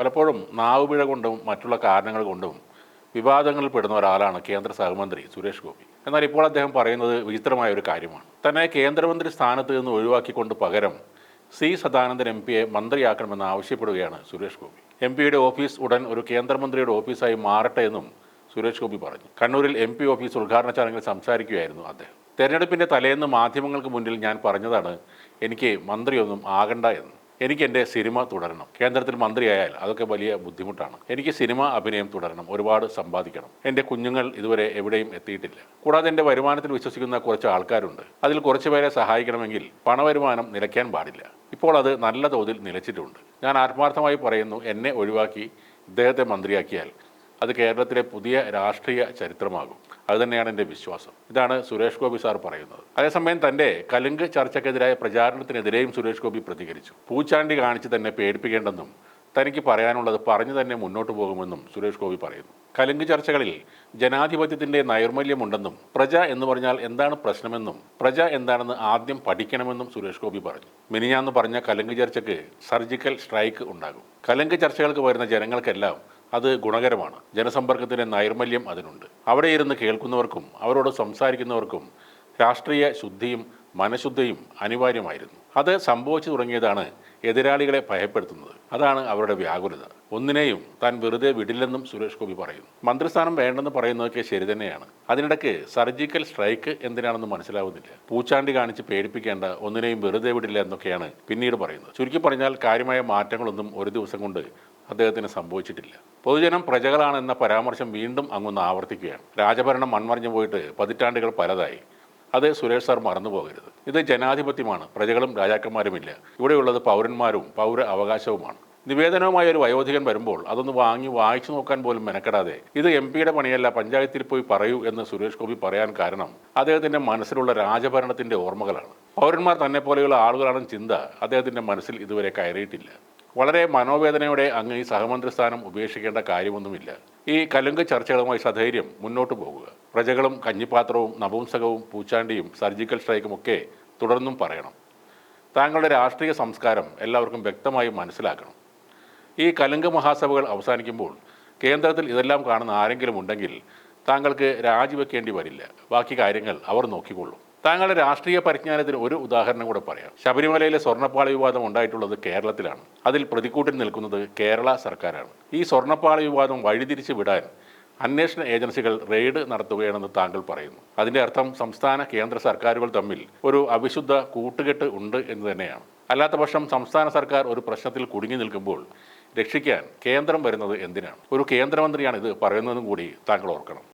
പലപ്പോഴും നാവുപിഴ കൊണ്ടും മറ്റുള്ള കാരണങ്ങൾ കൊണ്ടും വിവാദങ്ങളിൽ പെടുന്ന ഒരാളാണ് കേന്ദ്ര സഹമന്ത്രി സുരേഷ് ഗോപി. എന്നാൽ ഇപ്പോൾ അദ്ദേഹം പറയുന്നത് വിചിത്രമായ ഒരു കാര്യമാണ്. തന്നെ കേന്ദ്രമന്ത്രി സ്ഥാനത്ത് നിന്ന് ഒഴിവാക്കിക്കൊണ്ട് പകരം സി സദാനന്ദൻ എം പിയെ മന്ത്രിയാക്കണമെന്ന് ആവശ്യപ്പെടുകയാണ് സുരേഷ് ഗോപി. എം പിയുടെ ഓഫീസ് ഉടൻ ഒരു കേന്ദ്രമന്ത്രിയുടെ ഓഫീസായി മാറട്ടെ എന്നും സുരേഷ് ഗോപി പറഞ്ഞു. കണ്ണൂരിൽ എം പി ഓഫീസ് ഉദ്ഘാടന ചടങ്ങിൽ സംസാരിക്കുകയായിരുന്നു അദ്ദേഹം. തെരഞ്ഞെടുപ്പിൻ്റെ തലേന്ന് മാധ്യമങ്ങൾക്ക് മുന്നിൽ ഞാൻ പറഞ്ഞതാണ് എനിക്ക് മന്ത്രിയൊന്നും ആകണ്ട എന്ന്. എനിക്ക് എൻ്റെ സിനിമ തുടരണം. കേന്ദ്രത്തിൽ മന്ത്രിയായാൽ അതൊക്കെ വലിയ ബുദ്ധിമുട്ടാണ്. എനിക്ക് സിനിമ അഭിനയം തുടരണം, ഒരുപാട് സമ്പാദിക്കണം. എൻ്റെ കുഞ്ഞുങ്ങൾ ഇതുവരെ എവിടെയും എത്തിയിട്ടില്ല. കൂടാതെ എൻ്റെ വരുമാനത്തിൽ വിശ്വസിക്കുന്ന കുറച്ച് ആൾക്കാരുണ്ട്. അതിൽ കുറച്ച് പേരെ സഹായിക്കണമെങ്കിൽ പണവരുമാനം നിലയ്ക്കാൻ പാടില്ല. ഇപ്പോൾ അത് നല്ല തോതിൽ നിലച്ചിട്ടുണ്ട്. ഞാൻ ആത്മാർത്ഥമായി പറയുന്നു, എന്നെ ഒഴിവാക്കി ഇദ്ദേഹത്തെ മന്ത്രിയാക്കിയാൽ അത് കേരളത്തിലെ പുതിയ രാഷ്ട്രീയ ചരിത്രമാകും. അതുതന്നെയാണ് എൻ്റെ വിശ്വാസം. ഇതാണ് സുരേഷ് ഗോപി സാർ പറയുന്നത്. അതേസമയം തൻ്റെ കലുങ്ക് ചർച്ചയ്ക്കെതിരായ പ്രചാരണത്തിനെതിരെയും സുരേഷ് ഗോപി പ്രതികരിച്ചു. പൂച്ചാണ്ടി കാണിച്ച് തന്നെ പേടിപ്പിക്കേണ്ടെന്നും തനിക്ക് പറയാനുള്ളത് പറഞ്ഞു തന്നെ മുന്നോട്ട് പോകുമെന്നും സുരേഷ് ഗോപി പറയുന്നു. കലുങ്ക് ചർച്ചകളിൽ ജനാധിപത്യത്തിൻ്റെ നൈർമല്യമുണ്ടെന്നും പ്രജ എന്ന് പറഞ്ഞാൽ എന്താണ് പ്രശ്നമെന്നും പ്രജ എന്താണെന്ന് ആദ്യം പഠിക്കണമെന്നും സുരേഷ് ഗോപി പറഞ്ഞു. മിനിഞ്ഞാന്ന് പറഞ്ഞ കലുങ്ക് ചർച്ചയ്ക്ക് സർജിക്കൽ സ്ട്രൈക്ക് ഉണ്ടാകും. കലുങ്ക് ചർച്ചകൾക്ക് വരുന്ന ജനങ്ങൾക്കെല്ലാം അത് ഗുണകരമാണ്. ജനസമ്പർക്കത്തിൻ്റെ നൈർമല്യം അതിനുണ്ട്. അവിടെ ഇരുന്ന് കേൾക്കുന്നവർക്കും അവരോട് സംസാരിക്കുന്നവർക്കും രാഷ്ട്രീയ ശുദ്ധിയും മനഃശുദ്ധിയും അനിവാര്യമായിരുന്നു. അത് സംഭവിച്ചു തുടങ്ങിയതാണ് എതിരാളികളെ ഭയപ്പെടുത്തുന്നത്. അതാണ് അവരുടെ വ്യാകുലത. ഒന്നിനെയും താൻ വെറുതെ വിടില്ലെന്നും സുരേഷ് ഗോപി പറയുന്നു. മന്ത്രിസ്ഥാനം വേണ്ടെന്ന് പറയുന്നതൊക്കെ ശരി തന്നെയാണ്. അതിനിടയ്ക്ക് സർജിക്കൽ സ്ട്രൈക്ക് എന്തിനാണെന്ന് മനസ്സിലാവുന്നില്ല. പൂച്ചാണ്ടി കാണിച്ച് പേടിപ്പിക്കേണ്ട, ഒന്നിനെയും വെറുതെ വിടില്ല എന്നൊക്കെയാണ് പിന്നീട് പറയുന്നത്. ചുരുക്കി പറഞ്ഞാൽ കാര്യമായ മാറ്റങ്ങളൊന്നും ഒരു ദിവസം കൊണ്ട് അദ്ദേഹത്തിന് സംഭവിച്ചിട്ടില്ല. പൊതുജനം പ്രജകളാണ് എന്ന പരാമർശം വീണ്ടും അങ്ങൊന്ന് ആവർത്തിക്കുകയാണ്. രാജഭരണം മൺമറിഞ്ഞു പോയിട്ട് പതിറ്റാണ്ടുകൾ പലതായി. അത് സുരേഷ് സാർ മറന്നു പോകരുത്. ഇത് ജനാധിപത്യമാണ്. പ്രജകളും രാജാക്കന്മാരുമില്ല. ഇവിടെയുള്ളത് പൗരന്മാരും പൗര അവകാശവുമാണ്. നിവേദനവുമായ ഒരു വയോധികൻ വരുമ്പോൾ അതൊന്ന് വായിച്ചു നോക്കാൻ പോലും മെനക്കെടാതെ ഇത് എം പിയുടെ പണിയല്ല, പഞ്ചായത്തിൽ പോയി പറയൂ എന്ന് സുരേഷ് ഗോപി പറയാൻ കാരണം അദ്ദേഹത്തിൻ്റെ മനസ്സിലുള്ള രാജഭരണത്തിൻ്റെ ഓർമ്മകളാണ്. പൗരന്മാർ തന്നെ പോലെയുള്ള ആളുകളാണെന്ന് ചിന്ത അദ്ദേഹത്തിൻ്റെ മനസ്സിൽ ഇതുവരെ കയറിയിട്ടില്ല. വളരെ മനോവേദനയോടെ അങ്ങ് ഈ സഹമന്ത്രി സ്ഥാനം ഉപേക്ഷിക്കേണ്ട കാര്യമൊന്നുമില്ല. ഈ കലുങ്ക് ചർച്ചകളുമായി സധൈര്യം മുന്നോട്ട് പോകുക. പ്രജകളും കഞ്ഞിപ്പാത്രവും നപുംസകവും പൂച്ചാണ്ടിയും സർജിക്കൽ സ്ട്രൈക്കും ഒക്കെ തുടർന്നും പറയണം. താങ്കളുടെ രാഷ്ട്രീയ സംസ്കാരം എല്ലാവർക്കും വ്യക്തമായി മനസ്സിലാക്കണം. ഈ കലുങ്ക് മഹാസഭകൾ അവസാനിക്കുമ്പോൾ കേന്ദ്രത്തിൽ ഇതെല്ലാം കാണുന്ന ആരെങ്കിലും ഉണ്ടെങ്കിൽ താങ്കൾക്ക് രാജിവെക്കേണ്ടി വരില്ല. ബാക്കി കാര്യങ്ങൾ അവർ നോക്കിക്കൊള്ളും. താങ്കളുടെ രാഷ്ട്രീയ പരിജ്ഞാനത്തിന് ഒരു ഉദാഹരണം കൂടെ പറയാം. ശബരിമലയിലെ സ്വർണ്ണപ്പാളി വിവാദം ഉണ്ടായിട്ടുള്ളത് കേരളത്തിലാണ്. അതിൽ പ്രതിക്കൂട്ടിൽ നിൽക്കുന്നത് കേരള സർക്കാരാണ്. ഈ സ്വർണ്ണപ്പാളി വിവാദം വഴിതിരിച്ച് വിടാൻ അന്വേഷണ ഏജൻസികൾ റെയ്ഡ് നടത്തുകയാണെന്ന് താങ്കൾ പറയുന്നു. അതിൻ്റെ അർത്ഥം സംസ്ഥാന കേന്ദ്ര സർക്കാരുകൾ തമ്മിൽ ഒരു അവിശുദ്ധ കൂട്ടുകെട്ട് ഉണ്ട് എന്ന് തന്നെയാണ്. അല്ലാത്ത പക്ഷം സംസ്ഥാന സർക്കാർ ഒരു പ്രശ്നത്തിൽ കുടുങ്ങി നിൽക്കുമ്പോൾ രക്ഷിക്കാൻ കേന്ദ്രം വരുന്നത് എന്തിനാണ്? ഒരു കേന്ദ്രമന്ത്രിയാണ് ഇത് പറയുന്നതെന്നും കൂടി താങ്കൾ ഓർക്കണം.